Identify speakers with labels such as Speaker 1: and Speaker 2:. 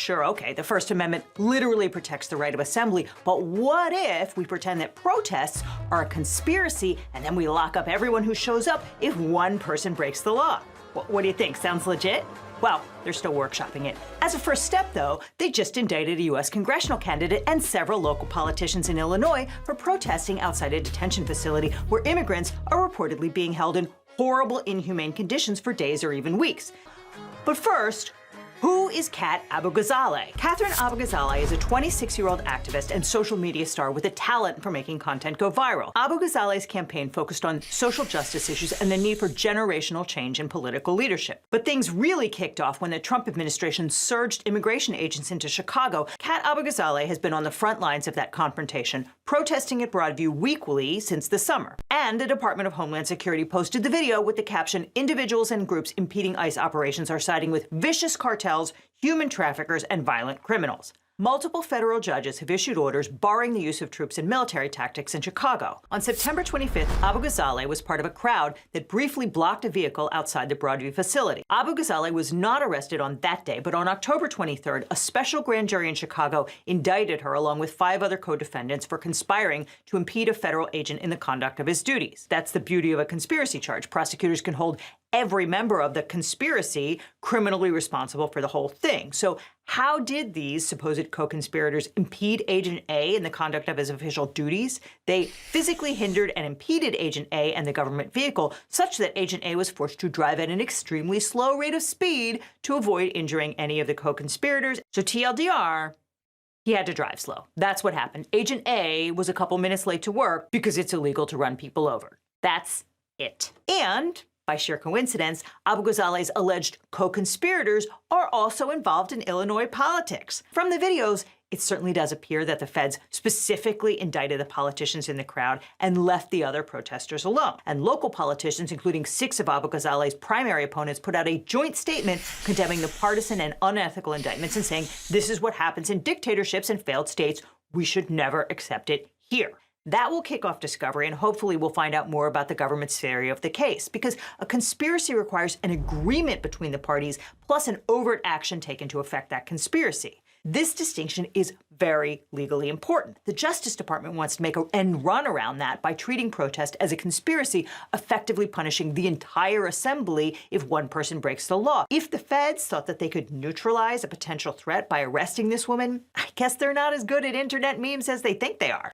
Speaker 1: Sure, okay, the First Amendment literally protects the right of assembly, but what if we pretend that protests are a conspiracy and then we lock up everyone who shows up if one person breaks the law? What do you think? Sounds legit? Well, they're still workshopping it. As a first step, though, they just indicted a U.S. congressional candidate and several local politicians in Illinois for protesting outside a detention facility where immigrants are reportedly being held in horrible, inhumane conditions for days or even weeks. But first, who is Kat Abughazaleh? Catherine Abughazaleh is a 26-year-old activist and social media star with a talent for making content go viral. Abughazaleh's campaign focused on social justice issues and the need for generational change in political leadership. But things really kicked off when the Trump administration surged immigration agents into Chicago. Kat Abughazaleh has been on the front lines of that confrontation, protesting at Broadview weekly since the summer. And the Department of Homeland Security posted the video with the caption, "Individuals and groups impeding ICE operations are siding with vicious cartels, human traffickers, and violent criminals." Multiple federal judges have issued orders barring the use of troops and military tactics in Chicago. On September 25th, Abughazaleh was part of a crowd that briefly blocked a vehicle outside the Broadview facility. Abughazaleh was not arrested on that day, but on October 23rd, a special grand jury in Chicago indicted her along with 5 other co-defendants for conspiring to impede a federal agent in the conduct of his duties. That's the beauty of a conspiracy charge. Prosecutors can hold every member of the conspiracy criminally responsible for the whole thing. So how did these supposed co-conspirators impede Agent A in the conduct of his official duties? They physically hindered and impeded Agent A and the government vehicle such that Agent A was forced to drive at an extremely slow rate of speed to avoid injuring any of the co-conspirators. So TLDR, he had to drive slow. That's what happened. Agent A was a couple minutes late to work because it's illegal to run people over. That's it. And by sheer coincidence, Abughazaleh's alleged co-conspirators are also involved in Illinois politics. From the videos, it certainly does appear that the feds specifically indicted the politicians in the crowd and left the other protesters alone. And local politicians, including 6 of Abughazaleh's primary opponents, put out a joint statement condemning the partisan and unethical indictments and saying, "This is what happens in dictatorships and failed states. We should never accept it here." That will kick off discovery, and hopefully we'll find out more about the government's theory of the case, because a conspiracy requires an agreement between the parties, plus an overt action taken to effect that conspiracy. This distinction is very legally important. The Justice Department wants to make an end run around that by treating protest as a conspiracy, effectively punishing the entire assembly if one person breaks the law. If the feds thought that they could neutralize a potential threat by arresting this woman, I guess they're not as good at internet memes as they think they are.